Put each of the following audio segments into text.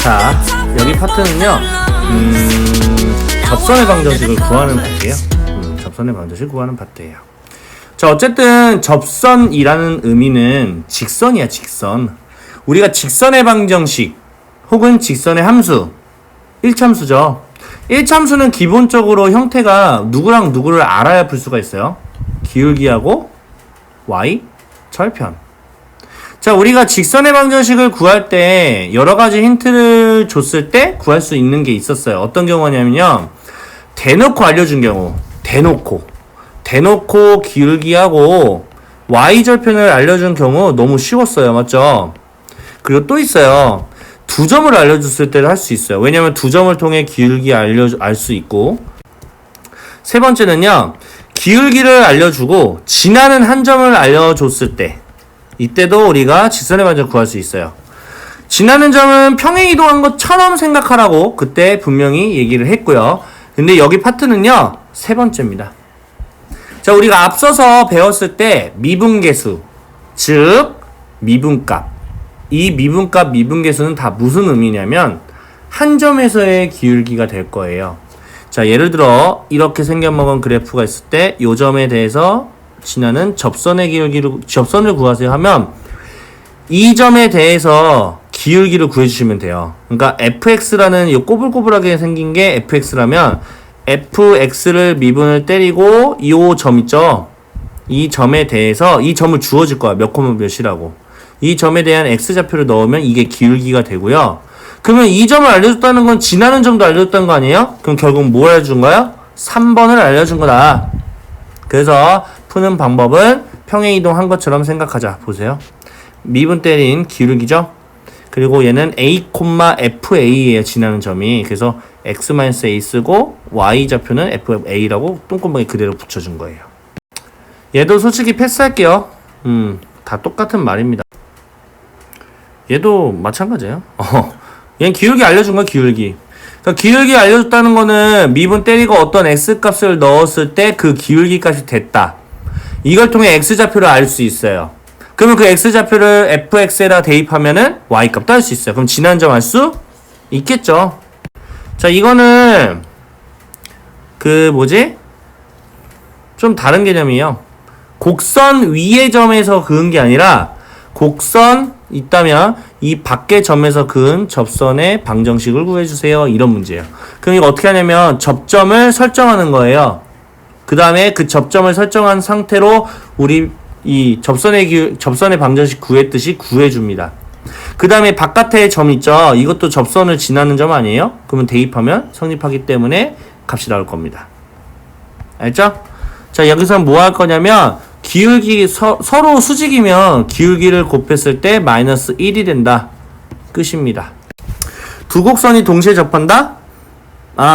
자, 여기 파트는요, 접선의 방정식을 구하는 파트예요. 접선의 방정식을 구하는 파트예요. 자, 어쨌든 접선이라는 의미는 직선이야, 직선. 우리가 직선의 방정식 혹은 직선의 함수, 1참수죠. 1참수는 기본적으로 형태가 누구랑 누구를 알아야 풀 수가 있어요. 기울기하고 y, 철편. 자, 우리가 직선의 방정식을 구할 때 여러 가지 힌트를 줬을 때 구할 수 있는 게 있었어요. 어떤 경우냐면요, 대놓고 알려준 경우, 대놓고 기울기하고 y절편을 알려준 경우 너무 쉬웠어요. 맞죠? 그리고 또 있어요. 두 점을 알려줬을 때를 할 수 있어요. 왜냐면 두 점을 통해 기울기 알 수 있고, 세 번째는요, 기울기를 알려주고 지나는 한 점을 알려줬을 때, 이때도 우리가 직선의 방정식 구할 수 있어요. 지나는 점은 평행 이동한 것처럼 생각하라고 그때 분명히 얘기를 했고요. 근데 여기 파트는요, 세 번째입니다. 자, 우리가 앞서서 배웠을 때 미분계수, 즉 미분값, 이 미분값, 미분계수는 다 무슨 의미냐면 한 점에서의 기울기가 될 거예요. 자, 예를 들어 이렇게 생겨먹은 그래프가 있을 때 이 점에 대해서 지나는 접선의 접선을 구하세요 하면 이 점에 대해서 기울기를 구해주시면 돼요. 그러니까 fx라는 이 꼬불꼬불하게 생긴 게 fx라면 fx를 미분을 때리고 이 점 있죠? 이 점에 대해서 이 점을 주어질 거야. 몇 콤마 몇이라고. 이 점에 대한 x좌표를 넣으면 이게 기울기가 되고요. 그러면 이 점을 알려줬다는 건 지나는 점도 알려줬다는 거 아니에요? 그럼 결국 뭘 알려준 거야? 3번을 알려준 거다. 그래서 푸는 방법은 평행이동한 것처럼 생각하자. 보세요. 미분 때린 기울기죠? 그리고 얘는 a, fa예요. 지나는 점이. 그래서 x-a 쓰고 y좌표는 fa라고 똥꼬멍에 그대로 붙여준 거예요. 얘도 솔직히 패스할게요. 다 똑같은 말입니다. 얘도 마찬가지예요. 얘는 기울기 알려준 거야, 기울기. 그러니까 기울기 알려줬다는 거는 미분 때리고 어떤 x값을 넣었을 때 그 기울기 값이 됐다. 이걸 통해 x좌표를 알 수 있어요. 그러면 그 x좌표를 fx에다 대입하면은 y값도 알 수 있어요. 그럼 지난 점 알 수 있겠죠. 자, 이거는 좀 다른 개념이에요. 곡선 위의 점에서 그은 게 아니라 곡선 있다면 이 밖의 점에서 그은 접선의 방정식을 구해주세요. 이런 문제예요. 그럼 이거 어떻게 하냐면 접점을 설정하는 거예요. 그 다음에 그 접점을 설정한 상태로 우리 이 접선의 방정식 구했듯이 구해줍니다. 그 다음에 바깥에 점 있죠? 이것도 접선을 지나는 점 아니에요? 그러면 대입하면 성립하기 때문에 값이 나올 겁니다. 알죠? 자, 여기서 뭐 할 거냐면 기울기 서로 수직이면 기울기를 곱했을 때 마이너스 1이 된다. 끝입니다. 두 곡선이 동시에 접한다?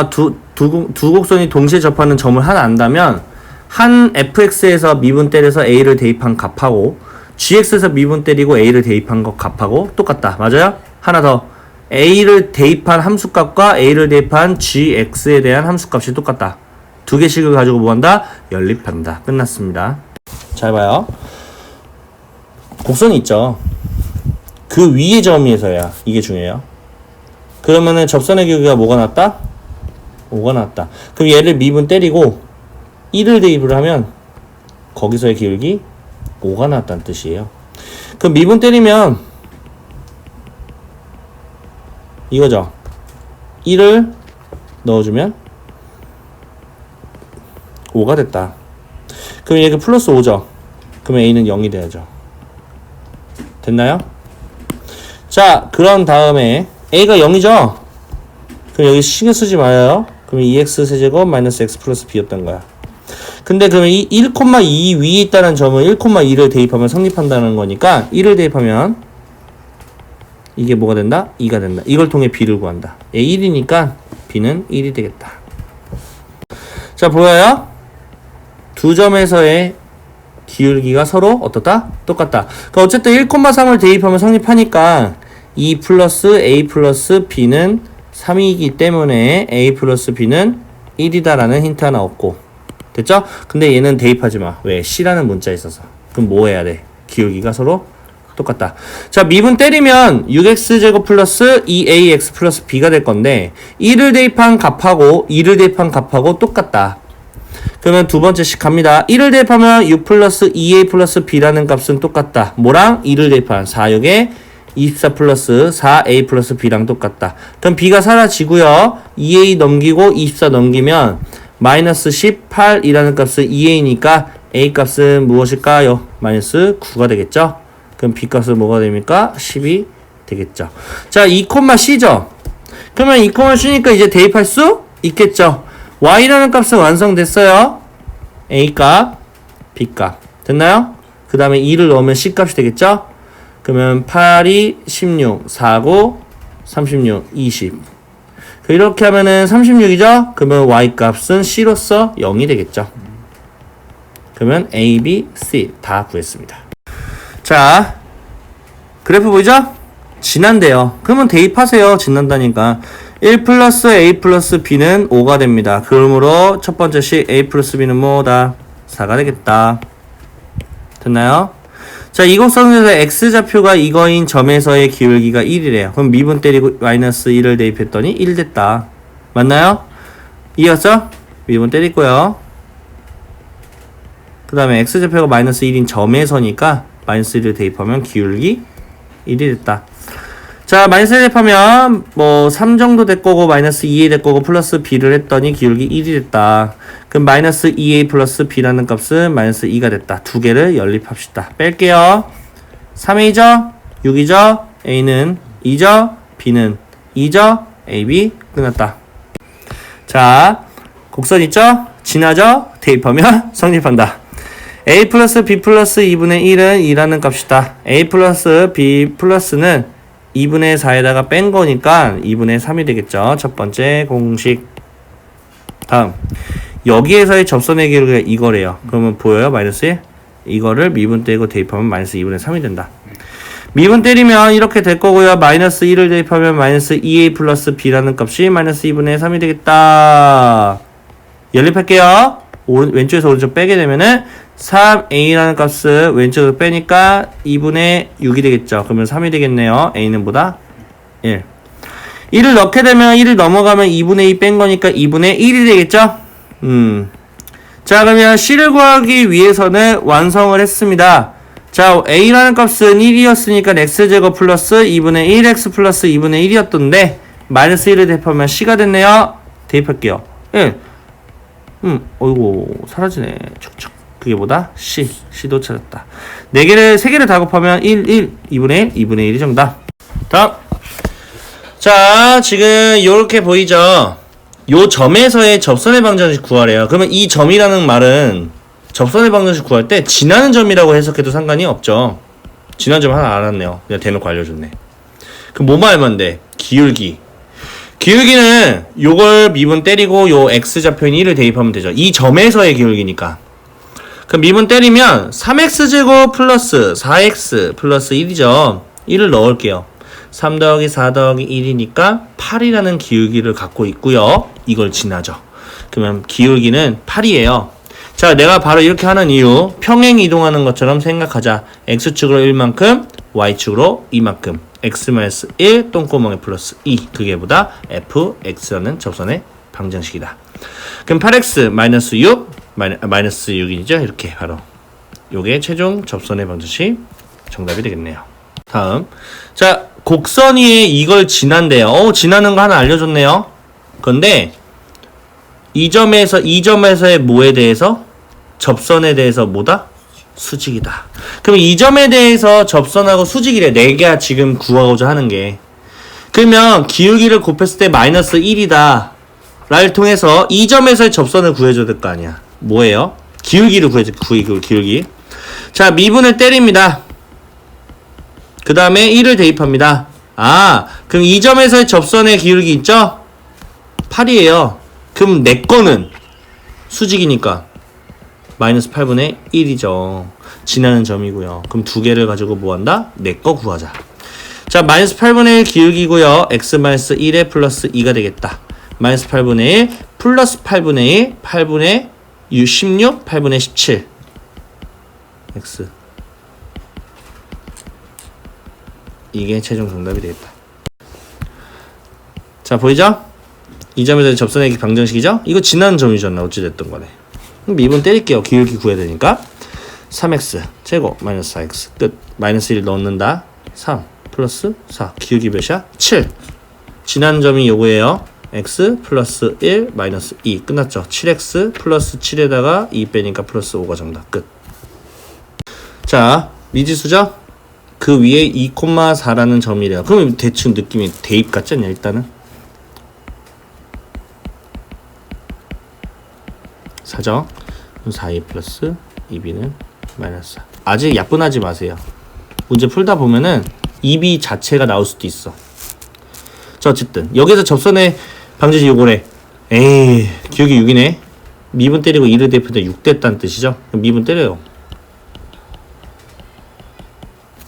두 곡선이 동시에 접하는 점을 하나 안다면 한 fx에서 미분 때려서 a를 대입한 값하고 gx에서 미분 때리고 a를 대입한 것 값하고 똑같다. 맞아요? 하나 더. a를 대입한 함수값과 a를 대입한 gx에 대한 함수값이 똑같다. 두 개씩을 가지고 뭐한다? 연립한다. 끝났습니다. 잘 봐요. 곡선이 있죠. 그 위의 점에서야 이게 중요해요. 그러면은 접선의 기울기가 뭐가 났다? 5가 났다. 그럼 얘를 미분 때리고 1을 대입을 하면 거기서의 기울기 5가 났다는 뜻이에요. 그럼 미분 때리면 이거죠. 1을 넣어주면 5가 됐다. 그럼 얘가 플러스 5죠. 그러면 a는 0이 돼야죠. 됐나요? 자, 그런 다음에 a가 0이죠? 그럼 여기 신경 쓰지 말아요. 그러면 2x 세제곱 마이너스 x 플러스 b였던 거야. 근데 그러면 이 1,2 위에 있다는 점은 1,2를 대입하면 성립한다는 거니까 1을 대입하면 이게 뭐가 된다? 2가 된다. 이걸 통해 b를 구한다. 얘 1이니까 b는 1이 되겠다. 자, 보여요? 두 점에서의 기울기가 서로 어떻다? 똑같다. 그러니까 어쨌든 1,3을 대입하면 성립하니까 2 플러스 a 플러스 b는 3이기 때문에 a 플러스 b는 1이다라는 힌트 하나 얻고. 됐죠? 근데 얘는 대입하지 마. 왜? c라는 문자에 있어서. 그럼 뭐 해야 돼? 기울기가 서로 똑같다. 자, 미분 때리면 6x제곱 플러스 2ax 플러스 b가 될 건데 1을 대입한 값하고 2를 대입한 값하고 똑같다. 그러면 두 번째씩 갑니다. 1을 대입하면 6 플러스 2a 플러스 b라는 값은 똑같다. 뭐랑? 2를 대입한 4, 6에 24 플러스 4a 플러스 b랑 똑같다. 그럼 b가 사라지고요. 2a 넘기고 24 넘기면 마이너스 18이라는 값은 2a니까 a 값은 무엇일까요? 마이너스 9가 되겠죠? 그럼 b 값은 뭐가 됩니까? 10이 되겠죠. 자, 2,c죠? 그러면 2,c니까 이제 대입할 수 있겠죠? y라는 값은 완성됐어요. a 값, b 값. 됐나요? 그 다음에 2를 넣으면 c 값이 되겠죠? 그러면 8이 16, 4고 36, 20. 이렇게 하면은 36이죠? 그러면 y 값은 c로서 0이 되겠죠. 그러면 a, b, c 다 구했습니다. 자, 그래프 보이죠? 진한데요. 그러면 대입하세요. 진한다니까. 1 플러스 a 플러스 b는 5가 됩니다. 그러므로 첫 번째식 a 플러스 b는 뭐다? 4가 되겠다. 됐나요? 자, 이 곡선에서 x좌표가 이거인 점에서의 기울기가 1이래요. 그럼 미분 때리고 마이너스 1을 대입했더니 1 됐다. 맞나요? 이해갔죠? 미분 때리고요. 그 다음에 x좌표가 마이너스 1인 점에서니까 마이너스 1을 대입하면 기울기 1이 됐다. 자, 마이너스 1 대입하면 뭐 3 정도 될 거고 마이너스 2a 될 거고 플러스 b를 했더니 기울기 1이 됐다. 그럼 마이너스 2a 플러스 b라는 값은 마이너스 2가 됐다. 두 개를 연립합시다. 뺄게요. 3a죠? 6이죠? a는 2죠? b는 2죠? ab 끝났다. 자, 곡선 있죠? 진하죠? 대입하면 성립한다. a 플러스 b 플러스 2분의 1은 2라는 값이다. a 플러스 b 플러스는 2분의 4에다가 뺀 거니까 2분의 3이 되겠죠. 첫 번째 공식. 다음. 여기에서의 접선의 기울기가 이거래요. 그러면 보여요? 마이너스 1? 이거를 미분 때리고 대입하면 마이너스 2분의 3이 된다. 미분 때리면 이렇게 될 거고요. 마이너스 1을 대입하면 마이너스 2a 플러스 b라는 값이 마이너스 2분의 3이 되겠다. 연립할게요. 왼쪽에서 오른쪽 빼게 되면은 3a라는 값을 왼쪽으로 빼니까 2분의 6이 되겠죠. 그러면 3이 되겠네요. a는 보다 1. 1을 넣게 되면 1을 넘어가면 2분의 2 뺀 거니까 2분의 1이 되겠죠. 자, 그러면 c를 구하기 위해서는 완성을 했습니다. 자, a라는 값은 1이었으니까 x제곱 플러스 2분의 1x 플러스 2분의 1이었던데 마이너스 1을 대입하면 c가 됐네요. 대입할게요. 1. 어이구 사라지네. 촉촉. 그게 뭐다? C도 찾았다. 3개를 다 곱하면 1, 2분의 1이 정답. 다음. 자, 지금 요렇게 보이죠? 요 점에서의 접선의 방정식 구하래요. 그러면 이 점이라는 말은 접선의 방정식 구할 때 지나는 점이라고 해석해도 상관이 없죠. 지나는 점 하나 알았네요. 그냥 대놓고 알려줬네. 그럼 뭐만 알면 돼? 기울기. 기울기는 요걸 미분 때리고 요 x좌표인 1을 대입하면 되죠. 이 점에서의 기울기니까. 그럼 미분 때리면 3x제곱 플러스 4x 플러스 1이죠. 1을 넣을게요. 3 더하기 4 더하기 1이니까 8이라는 기울기를 갖고 있고요. 이걸 지나죠. 그러면 기울기는 8이에요. 자, 내가 바로 이렇게 하는 이유, 평행 이동하는 것처럼 생각하자. x축으로 1만큼, y축으로 2만큼. x-1 똥구멍에 플러스 2. 그게 보다 fx라는 접선의 방정식이다. 그럼 8x 마이너스 6 마이너스 6이죠. 이렇게 바로 요게 최종 접선의 방정식 정답이 되겠네요. 다음. 자, 곡선 위에 이걸 지난대요. 지나는 거 하나 알려줬네요. 그런데 이 점에서의 뭐에 대해서? 접선에 대해서 뭐다? 수직이다. 그럼 이 점에 대해서 접선하고 수직이래. 내가 지금 구하고자 하는 게. 그러면 기울기를 곱했을 때 마이너스 1이다. 를 통해서 이 점에서의 접선을 구해줘야 될 거 아니야. 뭐예요? 기울기를 기울기. 자, 미분을 때립니다. 그 다음에 1을 대입합니다. 그럼 이 점에서의 접선의 기울기 있죠? 8이에요. 그럼 내 거는 수직이니까 마이너스 8분의 1이죠. 지나는 점이고요. 그럼 두 개를 가지고 뭐 한다? 내 거 구하자. 자, 마이너스 8분의 1 기울기고요. x-1에 플러스 2가 되겠다. 마이너스 8분의 1 플러스 8분의 1 8분의 16 8분의 17 x 이게 최종 정답이 되겠다. 자, 보이죠? 이 점에서 접선의 방정식이죠? 이거 지난 점이잖아. 어찌됐던 거네. 그럼 미분 때릴게요. 기울기 구해야 되니까. 3x 제곱 마이너스 4x 끝. 마이너스 1 넣는다. 3 플러스 4 기울기 몇이야? 7. 지난 점이 요거예요. x 플러스 1 마이너스 2 끝났죠. 7x 플러스 7에다가 2 빼니까 플러스 5가 정답 끝. 자, 미지수죠? 그 위에 2,4라는 점이래요. 그럼 대충 느낌이 대입 같지 않냐 일단은? 4죠? 4a 플러스 2b는 마이너스 4. 아직 야분하지 마세요. 문제 풀다 보면은 2b 자체가 나올 수도 있어. 자, 어쨌든 여기서 접선의 방정식 요거래. 에이, 기울기 6이네. 미분 때리고 1을 대입했는데 6 됐다는 뜻이죠? 그럼 미분 때려요.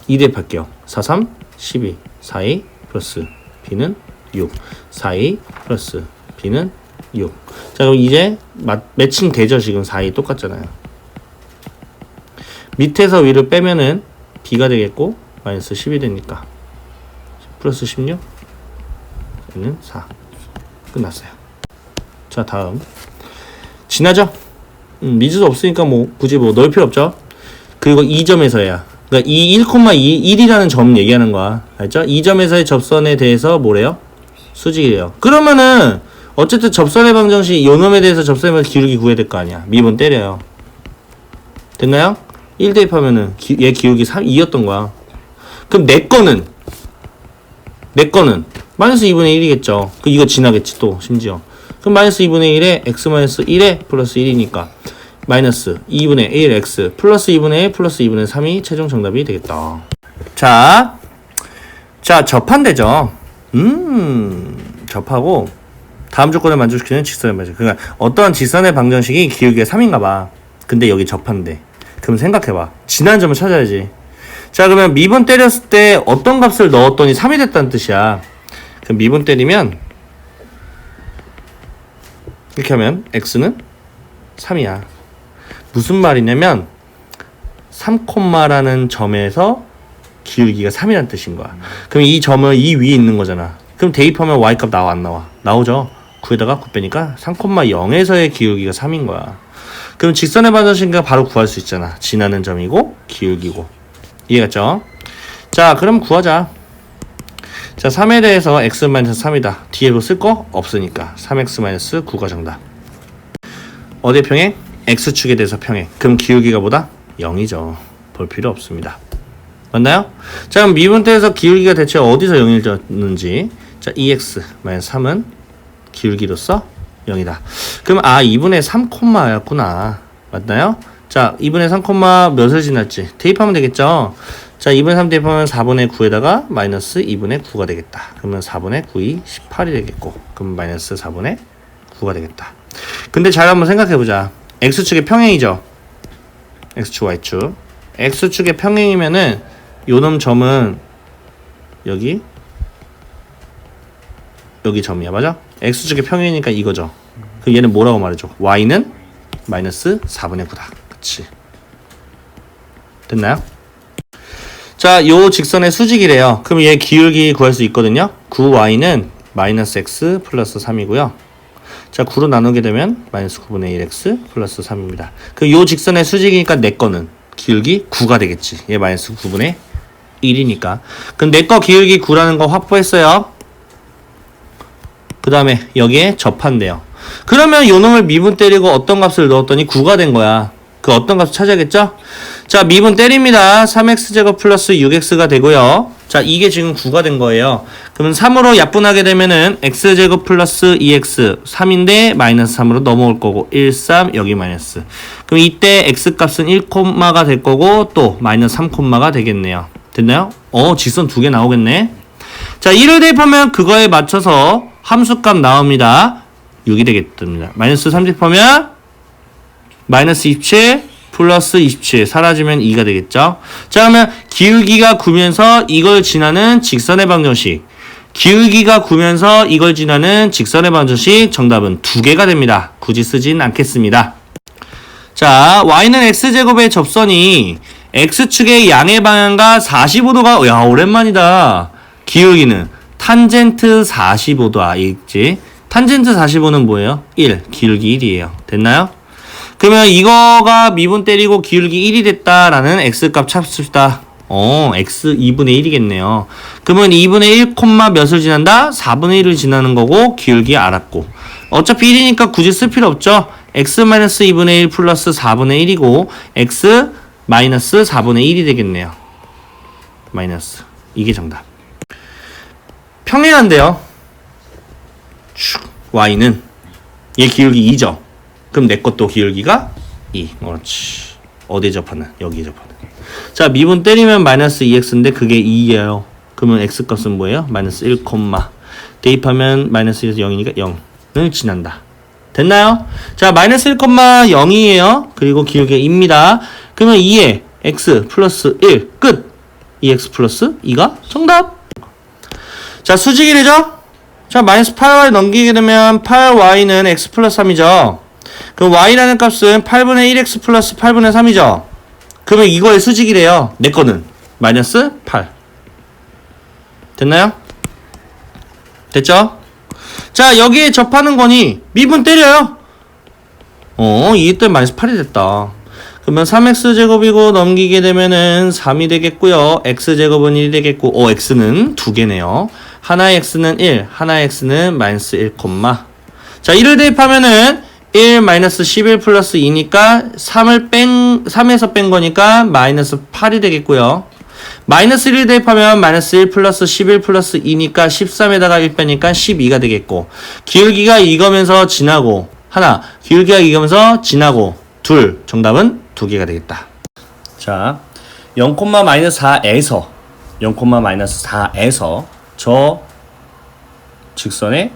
2 대입할게요. 4, 3, 12. 4a 플러스 b는 6. 4a 플러스 b는 6. 자, 그럼 이제 매칭 되죠? 지금 4a 똑같잖아요. 밑에서 위를 빼면은 b가 되겠고 마이너스 10이 되니까 플러스 16 얘는 4. 끝났어요. 자, 다음 지나죠? 미지수 없으니까 뭐 굳이 뭐 넣을 필요 없죠? 그리고 이 점에서야, 그러니까 이 1,1이라는 점 얘기하는 거야. 알죠? 이 점에서의 접선에 대해서 뭐래요? 수직이래요. 그러면은 어쨌든 접선의 방정식 요 놈에 대해서 접선의 방정식 기울기 구해야 될 거 아니야. 미분 때려요. 됐나요? 1 대입하면은 얘 기울기 3, 2였던 거야. 그럼 내 거는 마이너스 2분의 1이겠죠. 그 이거 지나겠지 또 심지어. 그럼 마이너스 2분의 1에 x 마이너스 1에 플러스 1이니까 마이너스 2분의 1x 플러스 2분의 1 플러스 2분의 3이 최종 정답이 되겠다. 자, 접한대죠. 접하고 다음 조건을 만족시키는 직선의 방정식. 그러니까 어떤 직선의 방정식이 기울기가 3인가 봐. 근데 여기 접한대. 그럼 생각해봐. 지난 점을 찾아야지. 자, 그러면 미분 때렸을 때 어떤 값을 넣었더니 3이 됐다는 뜻이야. 그럼 미분 때리면 이렇게 하면 x는 3이야. 무슨 말이냐면 3,라는 점에서 기울기가 3이라는 뜻인 거야. 그럼 이 점은 이 위에 있는 거잖아. 그럼 대입하면 y값 나와 안 나와? 나오죠. 9에다가 9 빼니까 3,0에서의 기울기가 3인 거야. 그럼 직선의 방정식이니까 바로 구할 수 있잖아. 지나는 점이고 기울기고. 이해갔죠? 자, 그럼 구하자. 자, 3에 대해서 x-3이다. 뒤에 뭐 쓸 거 없으니까 3x-9가 정답. 어디에 평행? x축에 대해서 평행. 그럼 기울기가 뭐다? 0이죠. 볼 필요 없습니다. 맞나요? 자, 그럼 미분대에서 기울기가 대체 어디서 0이 졌는지. 자, 2x-3은 기울기로서 0이다. 그럼 2분의 3였구나. 맞나요? 자, 2분의 3, 몇을 지났지? 대입하면 되겠죠? 자, 2분의 3 대입하면 4분의 9에다가 마이너스 2분의 9가 되겠다. 그러면 4분의 9이 18이 되겠고, 그럼 마이너스 4분의 9가 되겠다. 근데 잘 한번 생각해보자. x축의 평행이죠? x축, y축. x축의 평행이면은 요놈 점은 여기 점이야. 맞아? x축의 평행이니까 이거죠. 그럼 얘는 뭐라고 말해줘? y는 마이너스 4분의 9다. 그치? 됐나요? 자, 요 직선의 수직이래요. 그럼 얘 기울기 구할 수 있거든요. 9y는 마이너스 x 플러스 3이고요. 자, 9로 나누게 되면 마이너스 9분의 1x 플러스 3입니다. 그 요 직선의 수직이니까 내 거는 기울기 9가 되겠지. 얘 마이너스 9분의 1이니까. 그럼 내 거 기울기 9라는 거 확보했어요. 그 다음에 여기에 접한대요. 그러면 요 놈을 미분 때리고 어떤 값을 넣었더니 9가 된 거야. 그 어떤 값을 찾아야겠죠? 자, 미분 때립니다. 3x제곱 플러스 6x가 되고요. 자, 이게 지금 9가 된 거예요. 그러면 3으로 약분하게 되면은 x제곱 플러스 2x 3인데 마이너스 3으로 넘어올 거고 1, 3 여기 마이너스. 그럼 이때 x값은 1콤마가 될 거고 또 마이너스 3콤마가 되겠네요. 됐나요? 직선 두 개 나오겠네. 자, 1을 대입하면 그거에 맞춰서 함수값 나옵니다. 6이 되겠습니다. 마이너스 3 대입하면 마이너스 27 플러스 27 사라지면 2가 되겠죠. 자, 그러면 기울기가 9면서 이걸 지나는 직선의 방정식, 기울기가 9면서 이걸 지나는 직선의 방정식 정답은 2개가 됩니다. 굳이 쓰진 않겠습니다. 자, y는 x제곱의 접선이 x축의 양의 방향과 45도가 야 오랜만이다. 기울기는 탄젠트 45도야. 있지? 탄젠트 45는 뭐예요? 1. 기울기 1이에요. 됐나요? 그러면 이거가 미분 때리고 기울기 1이 됐다라는 x값 찾습시다. x 2분의 1이겠네요. 그러면 2분의 1, 몇을 지난다? 4분의 1을 지나는 거고 기울기 알았고 어차피 1이니까 굳이 쓸 필요 없죠. x-2분의 1 플러스 4분의 1이고 x 마이너스 4분의 1이 되겠네요. 마이너스. 이게 정답. 평행한데요. y는 얘 기울기 2죠. 그럼 내 것도 기울기가 2. 그렇지. 어디에 접하는? 여기에 접하는. 자, 미분 때리면 마이너스 2x인데 그게 2예요. 그러면 x값은 뭐예요? 마이너스 1, 대입하면 마이너스 1에서 0이니까 0을 지난다. 됐나요? 자, 마이너스 1, 0이에요. 그리고 기울기가 2입니다. 그러면 2에 x 플러스 1 끝. 2x 플러스 2가 정답. 자, 수직이 되죠? 자, 마이너스 8y 넘기게 되면 8y는 x 플러스 3이죠. 그럼 y라는 값은 8분의 1x 플러스 8분의 3이죠. 그러면 이거의 수직이래요. 내 거는 마이너스 8. 됐나요? 됐죠? 자, 여기에 접하는 거니 미분 때려요. 이게 또 마이너스 8이 됐다. 그러면 3x제곱이고 넘기게 되면은 3이 되겠고요. x제곱은 1이 되겠고 x는 두 개네요. 하나의 x는 1, 하나의 x는 마이너스 1, 자, 1을 대입하면은 1 마이너스 11 플러스 2니까 3에서 뺀 거니까 마이너스 8이 되겠고요. 마이너스 1을 대입하면 마이너스 1 플러스 11 플러스 2니까 13에다가 1 빼니까 12가 되겠고 기울기가 이거면서 지나고 하나, 기울기가 이거면서 지나고 둘, 정답은 두 개가 되겠다. 자, 0,-4에서 0,-4에서 저 직선의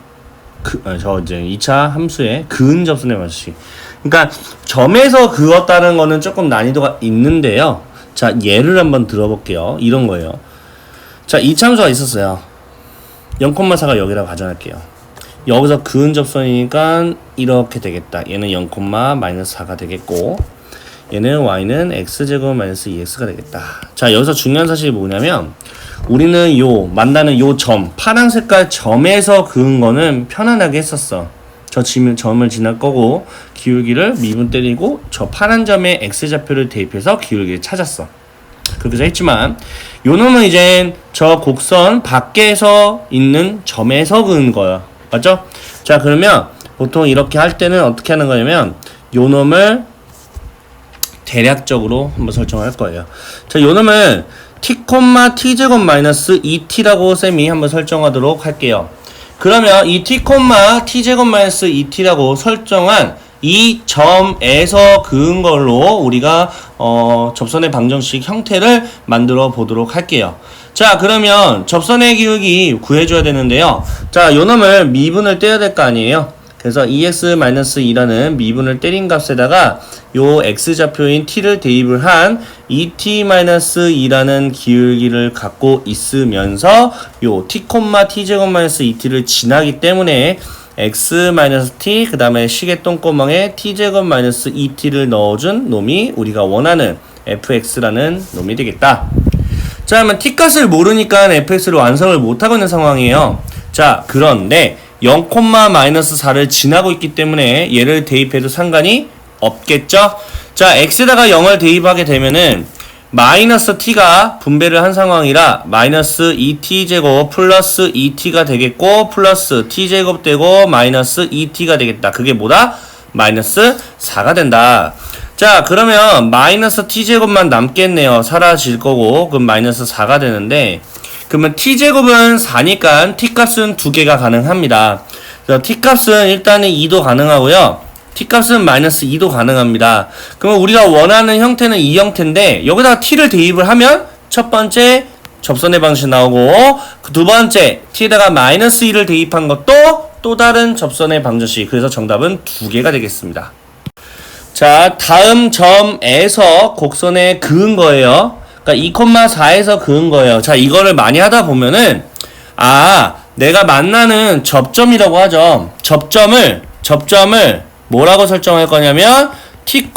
저 이제 2차 함수의 근은 접선의 방정식. 그러니까 점에서 그었다는 거는 조금 난이도가 있는데요. 자, 예를 한번 들어볼게요. 이런 거예요. 자, 2차 함수가 있었어요. 0,4가 여기라고 가정할게요. 여기서 근은 접선이니까 이렇게 되겠다. 얘는 0,-4가 되겠고 얘는 y는 x제곱 마이너스 2x가 되겠다. 자, 여기서 중요한 사실이 뭐냐면 우리는 만나는 요 점, 파란 색깔 점에서 그은 거는 편안하게 했었어. 저 점을 지날 거고 기울기를 미분 때리고 저 파란 점에 x좌표를 대입해서 기울기를 찾았어. 그렇게 해서 했지만 요 놈은 이제 저 곡선 밖에서 있는 점에서 그은 거야. 맞죠? 자, 그러면 보통 이렇게 할 때는 어떻게 하는 거냐면 요 놈을 대략적으로 한번 설정할 거예요. 자, 요 놈을 t,t제곱 마이너스 2t라고 쌤이 한번 설정하도록 할게요. 그러면 이 t,t제곱 마이너스 2t라고 설정한 이 점에서 그은 걸로 우리가 접선의 방정식 형태를 만들어 보도록 할게요. 자, 그러면 접선의 기울기 구해줘야 되는데요. 자, 요 놈을 미분을 떼야 될 거 아니에요. 그래서 2x-2라는 미분을 때린 값에다가 요 x좌표인 t를 대입을 한 2t-2라는 기울기를 갖고 있으면서 요 t,t제곱-2t를 지나기 때문에 x-t 그 다음에 시계 똥구멍에 t제곱-2t를 넣어준 놈이 우리가 원하는 fx라는 놈이 되겠다. 자, 그러면 t값을 모르니까 fx를 완성을 못하고 있는 상황이에요. 자, 그런데 0,-4를 지나고 있기 때문에 얘를 대입해도 상관이 없겠죠? 자, x에다가 0을 대입하게 되면은 마이너스 t가 분배를 한 상황이라 마이너스 2t제곱 플러스 2t가 되겠고 플러스 t제곱 되고 마이너스 2t가 되겠다. 그게 뭐다? 마이너스 4가 된다. 자, 그러면 마이너스 t제곱만 남겠네요. 사라질 거고 그럼 마이너스 4가 되는데 그러면 t제곱은 4니까 t값은 두 개가 가능합니다. 그래서 t값은 일단은 2도 가능하고요. t값은 마이너스 2도 가능합니다. 그러면 우리가 원하는 형태는 이 형태인데 여기다가 t를 대입을 하면 첫 번째 접선의 방식 나오고 그 두 번째 t에다가 마이너스 2를 대입한 것도 또 다른 접선의 방정식. 그래서 정답은 두 개가 되겠습니다. 자, 다음 점에서 곡선에 그은 거예요. 그러니까 2,4에서 그은 거예요. 자, 이거를 많이 하다 보면은 내가 만나는 접점이라고 하죠. 접점을 뭐라고 설정할 거냐면 t,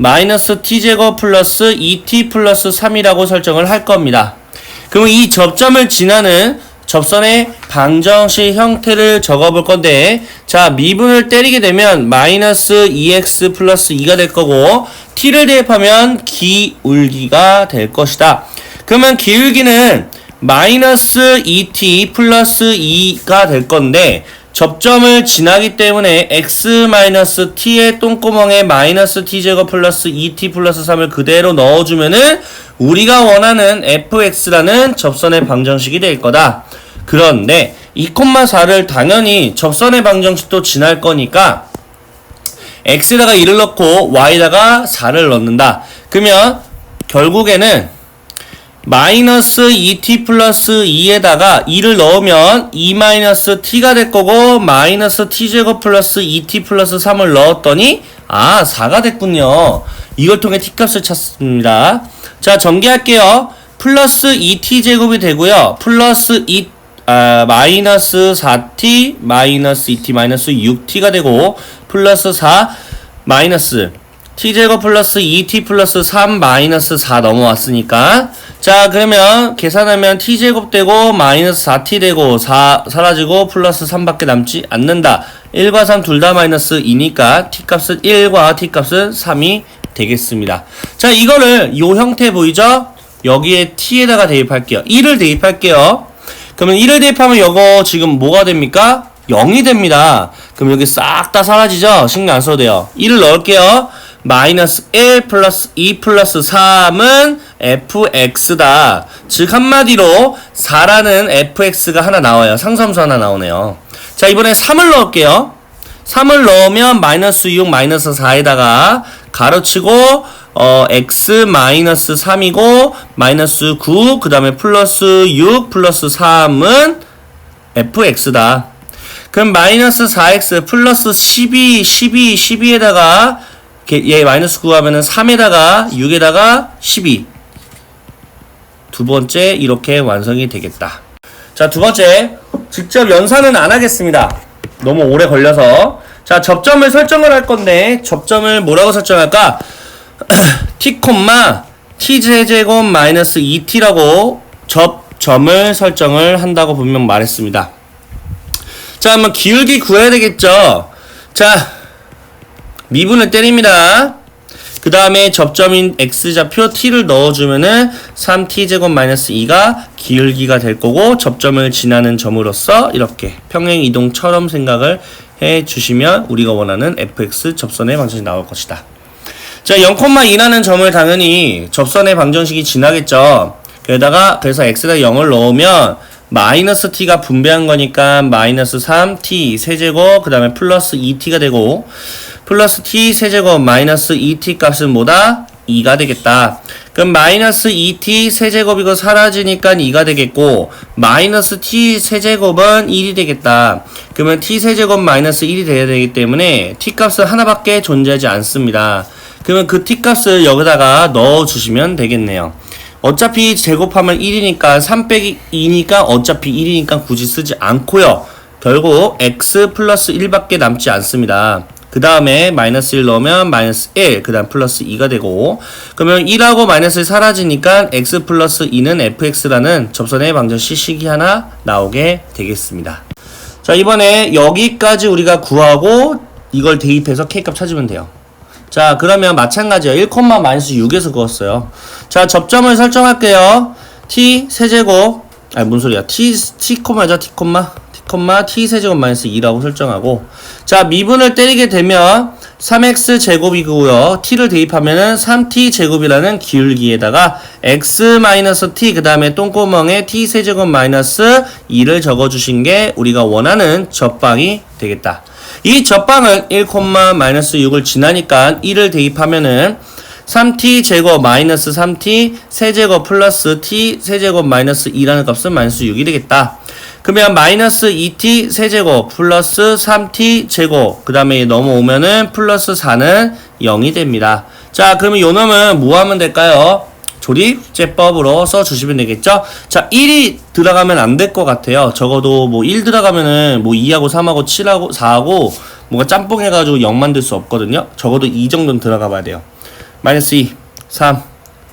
마이너스 t제곱 플러스 2t 플러스 3이라고 설정을 할 겁니다. 그럼 이 접점을 지나는 접선의 방정식 형태를 적어볼 건데, 자, 미분을 때리게 되면 마이너스 2x 플러스 2가 될 거고, t를 대입하면 기울기가 될 것이다. 그러면 기울기는 마이너스 2t 플러스 2가 될 건데, 접점을 지나기 때문에 x-t의 똥구멍에 마이너스 t제곱 플러스 2t 플러스 3을 그대로 넣어주면은 우리가 원하는 fx라는 접선의 방정식이 될 거다. 그런데 2,4를 당연히 접선의 방정식도 지날 거니까 x에다가 2를 넣고 y에다가 4를 넣는다. 그러면 결국에는 마이너스 2t 플러스 2에다가 2를 넣으면 2 마이너스 t가 될 거고, 마이너스 t제곱 플러스 2t 플러스 3을 넣었더니 4가 됐군요. 이걸 통해 t값을 찾습니다. 자, 전개할게요. 플러스 2t 제곱이 되고요. 플러스 마이너스 4t 마이너스 2t 마이너스 6t가 되고, 플러스 4 마이너스 t제곱 플러스 2t 플러스 3 마이너스 4 넘어왔으니까, 자, 그러면 계산하면 t제곱 되고 마이너스 4t 되고 4 사라지고 플러스 3밖에 남지 않는다. 1과 3 둘 다 마이너스 2니까 t값은 1과 t값은 3이 되겠습니다. 자, 이거를 요 형태 보이죠? 여기에 t에다가 대입할게요. 1을 대입할게요. 그러면 1을 대입하면 이거 지금 뭐가 됩니까? 0이 됩니다. 그럼 여기 싹 다 사라지죠? 신경 안 써도 돼요. 1을 넣을게요. 마이너스 1 플러스 2 플러스 3은 fx다. 즉 한마디로 4라는 fx가 하나 나와요. 상수함수 하나 나오네요. 자, 이번에 3을 넣을게요. 3을 넣으면 마이너스 6 마이너스 4에다가 가로치고 x 마이너스 3이고 마이너스 9 그 다음에 플러스 6 플러스 3은 fx다. 그럼 마이너스 4x 플러스 12에다가 얘 마이너스 9 하면은 3에다가 6에다가 12. 두 번째 이렇게 완성이 되겠다. 자, 두 번째 직접 연산은 안 하겠습니다. 너무 오래 걸려서. 자, 접점을 설정을 할 건데 접점을 뭐라고 설정할까? t, t제곱 마이너스 2t라고 접점을 설정을 한다고 분명 말했습니다. 자, 한번 기울기 구해야 되겠죠? 자, 미분을 때립니다. 그 다음에 접점인 x좌표 t를 넣어주면은 3t제곱 마이너스 2가 기울기가 될 거고, 접점을 지나는 점으로써 이렇게 평행이동처럼 생각을 해주시면 우리가 원하는 fx 접선의 방정식이 나올 것이다. 자, 0,2라는 점을 당연히 접선의 방정식이 지나겠죠. 그래서 x에다 0을 넣으면 마이너스 t가 분배한 거니까 마이너스 3t 세제곱 그 다음에 플러스 2t가 되고, 플러스 t 세제곱 마이너스 2t 값은 뭐다? 2가 되겠다. 그럼 마이너스 2t 세제곱이고 사라지니까 2가 되겠고, 마이너스 t 세제곱은 1이 되겠다. 그러면 t 세제곱 마이너스 1이 돼야 되기 때문에 t 값은 하나밖에 존재하지 않습니다. 그러면 그 t 값을 여기다가 넣어주시면 되겠네요. 어차피 제곱하면 1이니까 3 빼기 2니까 어차피 1이니까 굳이 쓰지 않고요. 결국 x 플러스 1밖에 남지 않습니다. 그 다음에 마이너스 1 넣으면 마이너스 1, 그 다음 플러스 2가 되고, 그러면 1하고 마이너스 1 사라지니까 x 플러스 2는 fx라는 접선의 방정식이 하나 나오게 되겠습니다. 자, 이번에 여기까지 우리가 구하고 이걸 대입해서 k값 찾으면 돼요. 자, 그러면 마찬가지야. 1,-6에서 그었어요. 자, 접점을 설정할게요. t 세제곱, 뭔 소리야. t 세제곱 마이너스 2라고 설정하고, 자, 미분을 때리게 되면 3x 제곱이고요. t를 대입하면은 3t 제곱이라는 기울기에다가 x 마이너스 t 그 다음에 똥구멍에 t 세제곱 마이너스 2를 적어주신 게 우리가 원하는 접방이 되겠다. 이 접방은 1,-6을 지나니까 1을 대입하면은 3t 제곱 마이너스 3t 세제곱 플러스 t 세제곱 마이너스 2라는 값은 마이너스 6이 되겠다. 그러면 마이너스 2t 세제곱 플러스 3t 제곱 그 다음에 넘어오면은 플러스 4는 0이 됩니다. 자, 그러면 요 놈은 뭐 하면 될까요? 조립제법으로 써주시면 되겠죠? 자, 1이 들어가면 안 될 것 같아요. 적어도 뭐 1 들어가면은 뭐 2하고 3하고 7하고 4하고 뭔가 짬뽕 해가지고 0 만들 수 없거든요. 적어도 이 정도는 들어가 봐야 돼요. 마이너스 2, 3,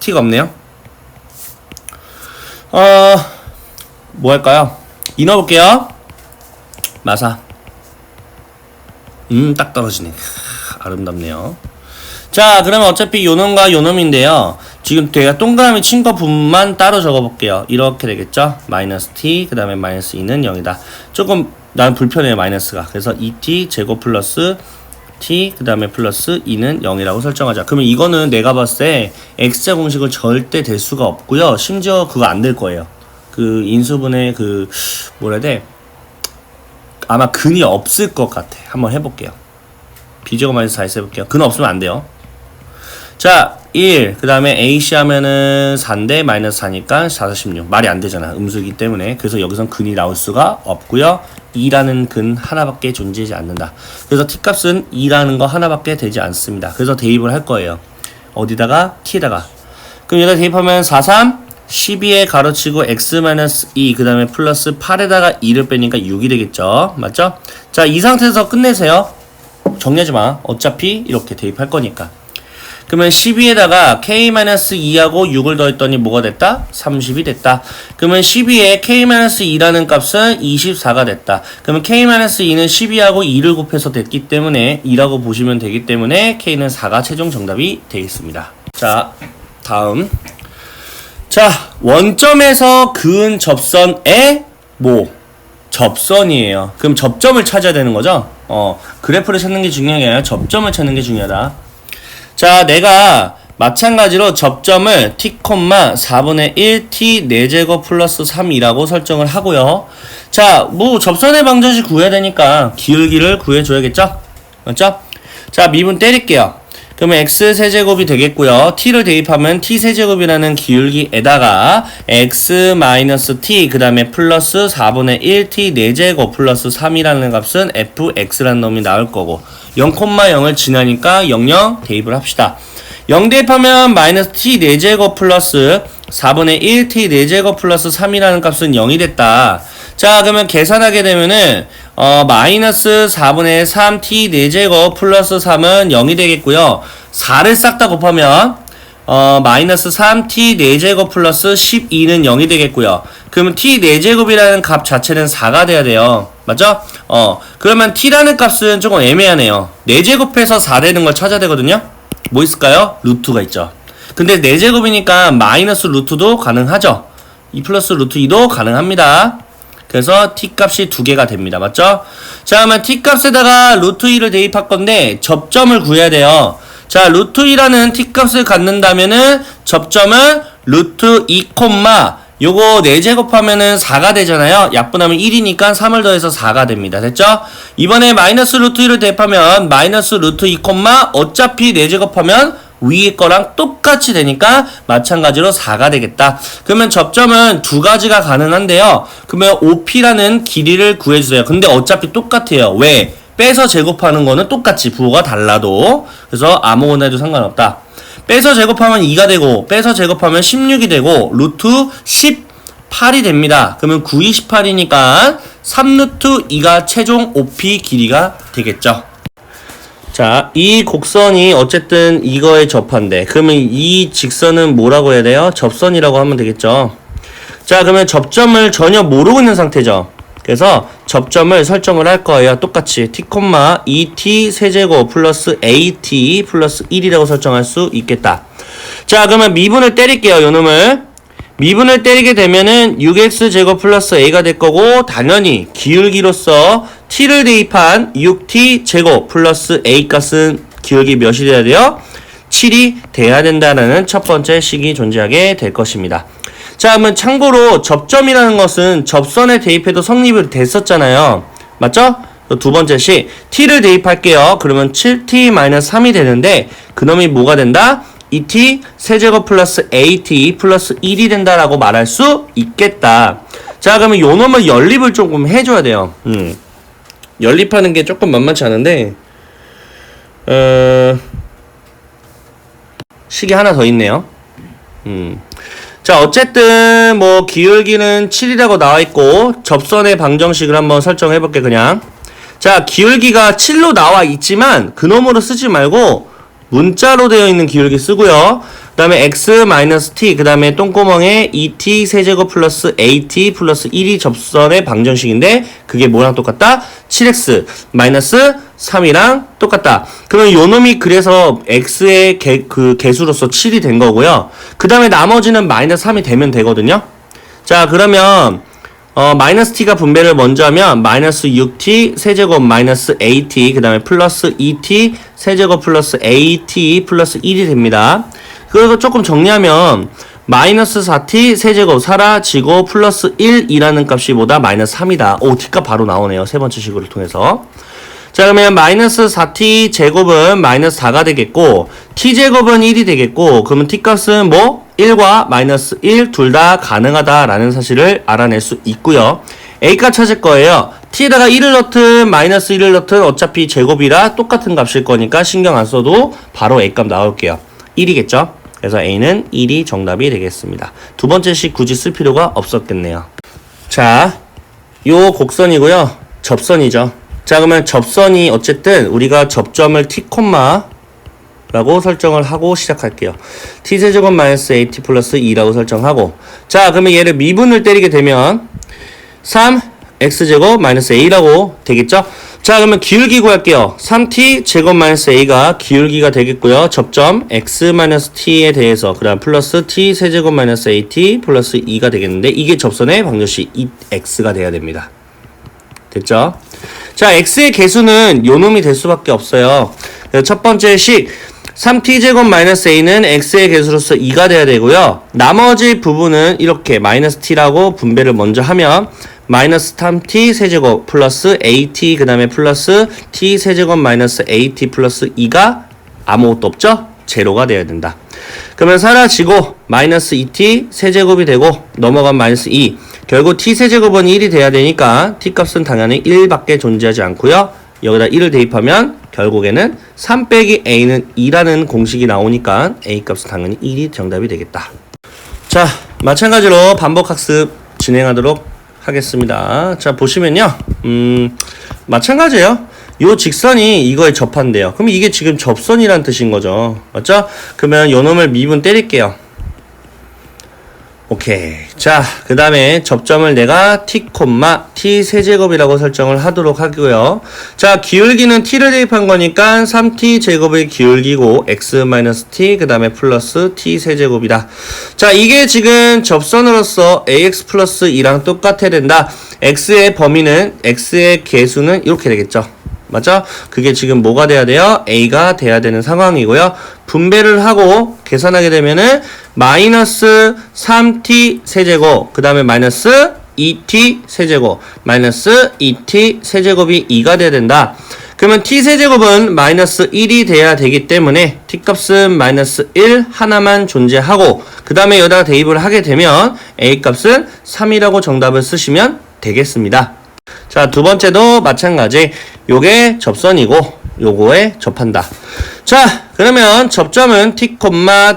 t가 없네요. 뭐 할까요? 2 넣어볼게요. 마사. 딱 떨어지네. 아름답네요. 자, 그러면 어차피 요놈과 요놈인데요. 지금 제가 동그라미 친 거 분만 따로 적어볼게요. 이렇게 되겠죠? 마이너스 t, 그 다음에 마이너스 2는 0이다. 조금 난 불편해요, 마이너스가. 그래서 2t 제곱 플러스 t, 그 다음에 플러스 2는 0이라고 설정하자. 그러면 이거는 내가 봤을 때 x자 공식을 절대 될 수가 없고요. 심지어 그거 안 될 거예요. 그 인수분해 뭐라 해야 돼? 아마 근이 없을 것 같아. 한번 해볼게요. b제곱 마이너스 4x 해볼게요. 근 없으면 안 돼요. 자, 1, 그 다음에 AC 하면은 4인데 마이너스 4니까 4, 16. 말이 안 되잖아. 음수이기 때문에. 그래서 여기선 근이 나올 수가 없고요. 2라는 근 하나밖에 존재하지 않는다. 그래서 t 값은 2라는 거 하나밖에 되지 않습니다. 그래서 대입을 할 거예요. 어디다가? t에다가. 그럼 여기다 대입하면 4, 3, 12에 가로치고 x-2, 그 다음에 플러스 8에다가 2를 빼니까 6이 되겠죠. 맞죠? 자, 이 상태에서 끝내세요. 정리하지 마. 어차피 이렇게 대입할 거니까. 그러면 12에다가 k-2하고 6을 더했더니 뭐가 됐다? 30이 됐다. 그러면 12에 k-2라는 값은 24가 됐다. 그러면 k-2는 12하고 2를 곱해서 됐기 때문에 2라고 보시면 되기 때문에 k는 4가 최종 정답이 되겠습니다. 자, 다음. 자, 원점에서 그은 접선의 뭐? 접선이에요. 그럼 접점을 찾아야 되는 거죠? 그래프를 찾는 게 중요한 게 아니라 접점을 찾는 게 중요하다. 자, 내가 마찬가지로 접점을 t, 4분의 1 t 4제곱 플러스 3이라고 설정을 하고요. 자, 뭐 접선의 방정식 구해야 되니까 기울기를 구해줘야겠죠? 맞죠? 자, 미분 때릴게요. 그러면 x 세제곱이 되겠고요. t를 대입하면 t 세제곱이라는 기울기에다가 x 마이너스 t 그 다음에 플러스 4분의 1 t 4제곱 플러스 3이라는 값은 fx라는 놈이 나올 거고 0,0을 지나니까 00 대입을 합시다. 0 대입하면 마이너스 t 4제곱 플러스 4분의 1 t 4제곱 플러스 3이라는 값은 0이 됐다. 자, 그러면 계산하게 되면은 마이너스 4분의 3 t 4제곱 플러스 3은 0이 되겠고요. 4를 싹 다 곱하면 마이너스 3 t 4제곱 플러스 12는 0이 되겠고요. 그러면 t 4제곱이라는 값 자체는 4가 돼야 돼요. 맞죠? 그러면 t라는 값은 조금 애매하네요. 4제곱해서 4 되는 걸 찾아야 되거든요. 뭐 있을까요? 루트가 있죠. 근데 4제곱이니까 마이너스 루트도 가능하죠. 2 플러스 루트 2도 가능합니다. 그래서 t 값이 2개가 됩니다. 맞죠? 자, 그러면 t 값에다가 루트 2를 대입할 건데 접점을 구해야 돼요. 자, 루트 2라는 t 값을 갖는다면은 접점은 루트 2, 요거 4제곱하면은 4가 되잖아요. 약분하면 1이니까 3을 더해서 4가 됩니다. 됐죠? 이번에 마이너스 루트 2를 대입하면 마이너스 루트 2, 어차피 4제곱하면 위에 거랑 똑같이 되니까 마찬가지로 4가 되겠다. 그러면 접점은 두 가지가 가능한데요. 그러면 OP라는 길이를 구해주세요. 근데 어차피 똑같아요. 왜? 빼서 제곱하는 거는 똑같이 부호가 달라도. 그래서 아무거나 해도 상관없다. 빼서 제곱하면 2가 되고 빼서 제곱하면 16이 되고 루트 18이 됩니다. 그러면 9, 28이니까 3루트 2가 최종 OP 길이가 되겠죠. 자, 이 곡선이 어쨌든 이거에 접한대. 그러면 이 직선은 뭐라고 해야 돼요? 접선이라고 하면 되겠죠. 자, 그러면 접점을 전혀 모르고 있는 상태죠. 그래서 접점을 설정을 할 거예요. 똑같이 t, 2t 세제곱 플러스 at 플러스 1이라고 설정할 수 있겠다. 자, 그러면 미분을 때릴게요. 요놈을. 미분을 때리게 되면은 6x제곱 플러스 a가 될 거고 당연히 기울기로서 t를 대입한 6t제곱 플러스 a 값은 기울기 몇이 돼야 돼요? 7이 돼야 된다는 첫 번째 식이 존재하게 될 것입니다. 자, 그러면 참고로 접점이라는 것은 접선에 대입해도 성립이 됐었잖아요. 맞죠? 두 번째 식 t를 대입할게요. 그러면 7t-3이 되는데 그놈이 뭐가 된다? 2t 세제곱 플러스 at 플러스 1이 된다라고 말할 수 있겠다. 자, 그러면 요 놈을 연립을 조금 해줘야 돼요. 연립하는 게 조금 만만치 않은데 식이 하나 더 있네요. 자, 어쨌든 뭐 기울기는 7이라고 나와있고 접선의 방정식을 한번 설정해볼게. 그냥 자, 기울기가 7로 나와 있지만 그놈으로 쓰지 말고 문자로 되어 있는 기울기 쓰고요. 그 다음에 x-t, 그 다음에 똥구멍에 2t 세제곱 플러스 at 플러스 1이 접선의 방정식인데 그게 뭐랑 똑같다? 7x 마이너스 3이랑 똑같다. 그러면 요 놈이 그래서 x의 개수로서 7이 된 거고요. 그 다음에 나머지는 마이너스 3이 되면 되거든요. 자, 그러면 마이너스 t가 분배를 먼저 하면 마이너스 6t 세제곱 마이너스 at 그 다음에 플러스 2t 세제곱 플러스 at 플러스 1이 됩니다. 그리고 조금 정리하면 마이너스 4t 세제곱 사라지고 플러스 1이라는 값이 보다 마이너스 3이다. 오, t값 바로 나오네요. 세 번째 식으로 통해서. 자, 그러면 마이너스 4t 제곱은 마이너스 4가 되겠고 t제곱은 1이 되겠고 그러면 t값은 뭐? 1과 마이너스 1 둘 다 가능하다라는 사실을 알아낼 수 있고요. a값 찾을 거예요. t에다가 1을 넣든 마이너스 1을 넣든 어차피 제곱이라 똑같은 값일 거니까 신경 안 써도 바로 a값 나올게요. 1이겠죠? 그래서 a는 1이 정답이 되겠습니다. 두 번째 식 굳이 쓸 필요가 없었겠네요. 자, 요 곡선이고요. 접선이죠. 자, 그러면 접선이 어쨌든 우리가 접점을 t, 라고 설정을 하고 시작할게요. t세제곱 마이너스 at 플러스 2라고 설정하고 자, 그러면 얘를 미분을 때리게 되면 3x제곱 마이너스 a라고 되겠죠? 자, 그러면 기울기 구할게요. 3t 제곱 마이너스 a가 기울기가 되겠고요. 접점 x 마이너스 t에 대해서 그 다음 플러스 t 세제곱 마이너스 at 플러스 2가 되겠는데 이게 접선의 방정식 x가 돼야 됩니다. 됐죠? 자, x의 개수는 요 놈이 될 수밖에 없어요. 첫 번째 식 3t제곱 마이너스 a는 x의 개수로서 2가 돼야 되고요. 나머지 부분은 이렇게 마이너스 t라고 분배를 먼저 하면 마이너스 3t 세제곱 플러스 at 그 다음에 플러스 t 세제곱 마이너스 at 플러스 2가 아무것도 없죠? 제로가 돼야 된다. 그러면 사라지고 마이너스 2t 세제곱이 되고 넘어간 마이너스 2 결국 t 세제곱은 1이 돼야 되니까 t 값은 당연히 1밖에 존재하지 않고요. 여기다 1을 대입하면 결국에는 3 빼기 a는 2라는 공식이 나오니까 a 값은 당연히 1이 정답이 되겠다. 자, 마찬가지로 반복학습 진행하도록 하겠습니다. 자, 보시면요. 마찬가지예요. 요 직선이 이거에 접한대요. 그럼 이게 지금 접선이란 뜻인 거죠. 맞죠? 그러면 요 놈을 미분 때릴게요. 오케이. 자, 그 다음에 접점을 내가 t, t 세제곱이라고 설정을 하도록 하고요. 자, 기울기는 t를 대입한 거니까 3t 제곱의 기울기고 x-t 그 다음에 플러스 t 세제곱이다. 자, 이게 지금 접선으로서 ax 플러스 2랑 똑같아야 된다. x의 범위는 x의 개수는 이렇게 되겠죠. 맞죠? 그게 지금 뭐가 돼야 돼요? a가 돼야 되는 상황이고요. 분배를 하고 계산하게 되면은 마이너스 3t 세제곱 그 다음에 마이너스 2t 세제곱 마이너스 2t 세제곱이 2가 돼야 된다. 그러면 t 세제곱은 마이너스 1이 돼야 되기 때문에 t 값은 마이너스 1 하나만 존재하고 그 다음에 여기다가 대입을 하게 되면 a 값은 3이라고 정답을 쓰시면 되겠습니다. 자, 두 번째도 마찬가지. 요게 접선이고 요거에 접한다. 자, 그러면 접점은 t,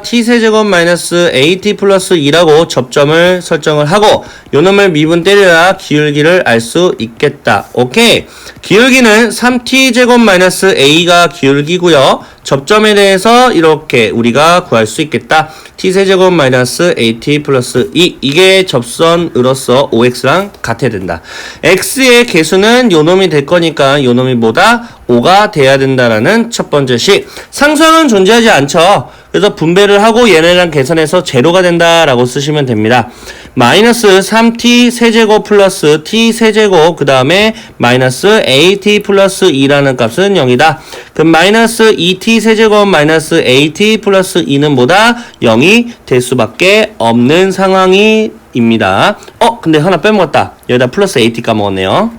t 세제곱 마이너스 at 플러스 2라고 접점을 설정을 하고 요 놈을 미분 때려야 기울기를 알 수 있겠다. 오케이. 기울기는 3t 제곱 마이너스 a가 기울기고요. 접점에 대해서 이렇게 우리가 구할 수 있겠다. t 세제곱 마이너스 at 플러스 2 이게 접선으로서 5x랑 같아야 된다. x의 개수는 요 놈이 될 거니까 요 놈이 뭐다? 5가 돼야 된다라는 첫 번째 식. 상수항은 존재하지 않죠. 그래서 분배를 하고 얘네랑 계산해서 제로가 된다라고 쓰시면 됩니다. 마이너스 3t 세제곱 플러스 t 세제곱 그 다음에 마이너스 at 플러스 2라는 값은 0이다. 그럼 마이너스 2t 세제곱 마이너스 at 플러스 2는 뭐다? 0이 될 수밖에 없는 상황입니다. 근데 하나 빼먹었다. 여기다 플러스 at 까먹었네요.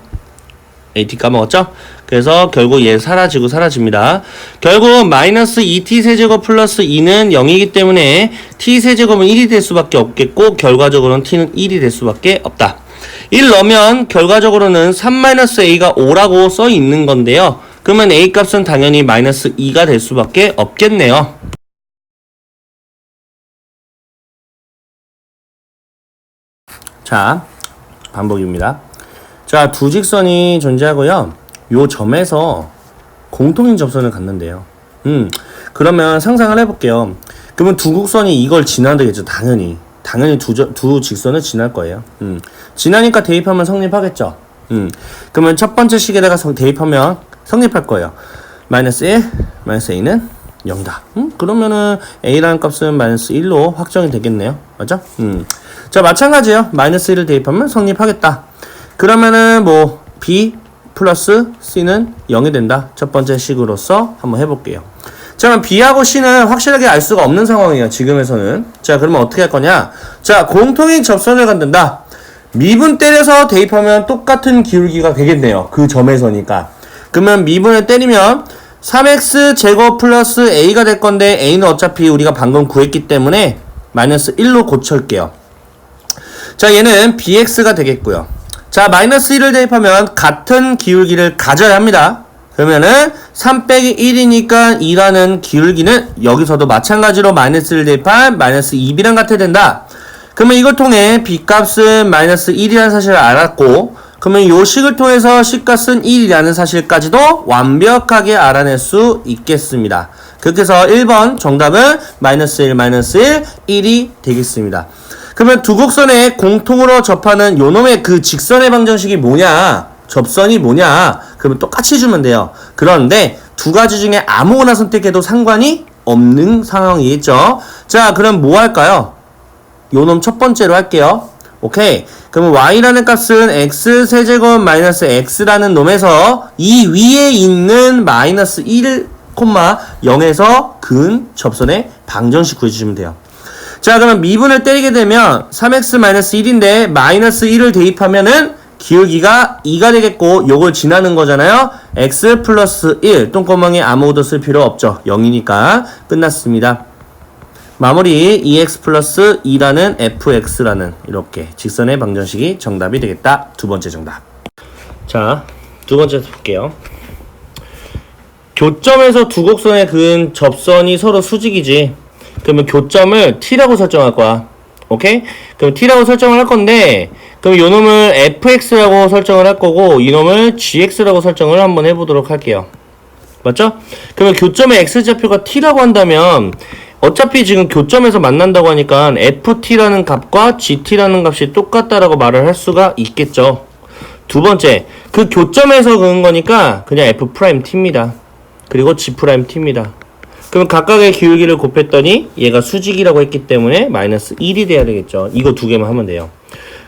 at 까먹었죠? 그래서 결국 얘 사라지고 사라집니다. 결국 마이너스 2t 세제곱 플러스 2는 0이기 때문에 t 세제곱은 1이 될 수밖에 없겠고 결과적으로는 t는 1이 될 수밖에 없다. 1 넣으면 결과적으로는 3-a가 5라고 써 있는 건데요. 그러면 a 값은 당연히 마이너스 2가 될 수밖에 없겠네요. 자, 반복입니다. 자, 두 직선이 존재하고요. 요 점에서 공통인 접선을 갖는데요. 그러면 상상을 해볼게요. 그러면 두 곡선이 이걸 지나야 되겠죠. 당연히 두 직선을 지날 거예요. 지나니까 대입하면 성립하겠죠. 그러면 첫 번째 식에다가 대입하면 성립할 거예요. 마이너스 1, 마이너스 a는 0이다. 그러면은 a라는 값은 마이너스 1로 확정이 되겠네요. 맞죠? 자, 마찬가지예요. 마이너스 1을 대입하면 성립하겠다. 그러면은 뭐 b 플러스 c는 0이 된다. 첫 번째 식으로서 한번 해볼게요. 자, 그럼 b하고 c는 확실하게 알 수가 없는 상황이에요. 지금에서는. 자, 그러면 어떻게 할 거냐? 자, 공통인 접선을 갖는다. 미분 때려서 대입하면 똑같은 기울기가 되겠네요. 그 점에서니까. 그러면 미분을 때리면 3x 제곱 플러스 a가 될 건데 a는 어차피 우리가 방금 구했기 때문에 마이너스 1로 고칠게요. 자, 얘는 bx가 되겠고요. 자, 마이너스 1을 대입하면 같은 기울기를 가져야 합니다. 그러면은 3 빼기 1이니까 2라는 기울기는 여기서도 마찬가지로 마이너스 1을 대입한 마이너스 2b랑 같아야 된다. 그러면 이걸 통해 b값은 마이너스 1이라는 사실을 알았고, 그러면 요 식을 통해서 C값은 1이라는 사실까지도 완벽하게 알아낼 수 있겠습니다. 그렇게 해서 1번 정답은 마이너스 1, 마이너스 1, 1이 되겠습니다. 그러면 두 곡선에 공통으로 접하는 요놈의 그 직선의 방정식이 뭐냐? 접선이 뭐냐? 그러면 똑같이 주면 돼요. 그런데 두 가지 중에 아무거나 선택해도 상관이 없는 상황이겠죠. 자, 그럼 뭐 할까요? 요놈 첫 번째로 할게요. 오케이. 그러면 y라는 값은 x 세제곱 마이너스 x라는 놈에서 이 위에 있는 마이너스 1, 0에서 근 접선의 방정식 구해주시면 돼요. 자, 그러면 미분을 때리게 되면 3x 마이너스 1인데 마이너스 1을 대입하면은 기울기가 2가 되겠고 요걸 지나는 거잖아요. x 플러스 1 똥구멍에 아무것도 쓸 필요 없죠. 0이니까 끝났습니다. 마무리 2x 플러스 2라는 fx라는 이렇게 직선의 방정식이 정답이 되겠다. 두 번째 정답. 자, 두 번째 볼게요. 교점에서 두 곡선의 근 접선이 서로 수직이지. 그러면 교점을 t라고 설정할 거야. 오케이? 그럼 t라고 설정을 할 건데, 그럼 요 놈을 fx라고 설정을 할 거고, 이 놈을 gx라고 설정을 한번 해보도록 할게요. 맞죠? 그러면 교점의 x좌표가 t라고 한다면 어차피 지금 교점에서 만난다고 하니까 ft라는 값과 gt라는 값이 똑같다라고 말을 할 수가 있겠죠. 두 번째, 그 교점에서 그은 거니까 그냥 f't입니다. 그리고 g't입니다. 그럼 각각의 기울기를 곱했더니 얘가 수직이라고 했기 때문에 마이너스 1이 돼야 되겠죠. 이거 두 개만 하면 돼요.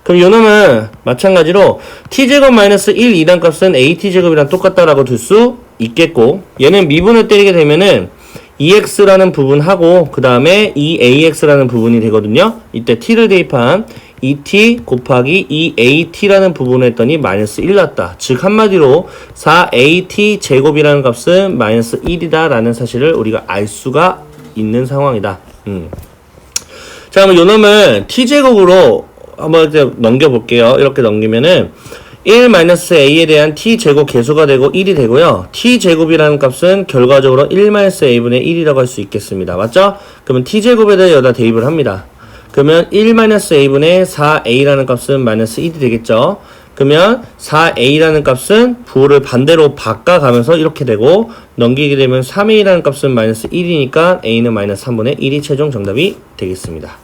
그럼 요 놈은 마찬가지로 t제곱 마이너스 1 2단 값은 at제곱이랑 똑같다라고 둘 수 있겠고, 얘는 미분을 때리게 되면은 2x라는 부분하고 그 다음에 2ax라는 부분이 되거든요. 이때 t를 대입한 2t 곱하기 2at라는 부분을 했더니 마이너스 1 났다. 즉 한마디로 4at 제곱이라는 값은 마이너스 1이다 라는 사실을 우리가 알 수가 있는 상황이다. 자, 그럼 요 놈을 t제곱으로 한번 이렇게 넘겨볼게요. 이렇게 넘기면은 1-a에 대한 t제곱 계수가 되고 1이 되고요. t제곱이라는 값은 결과적으로 1-a분의 1이라고 할 수 있겠습니다. 맞죠? 그러면 t제곱에 대해 여기다 대입을 합니다. 그러면 1-a분의 4a라는 값은 마이너스 1이 되겠죠. 그러면 4a라는 값은 부호를 반대로 바꿔가면서 이렇게 되고, 넘기게 되면 3a라는 값은 마이너스 1이니까 a는 마이너스 3분의 1이 최종 정답이 되겠습니다.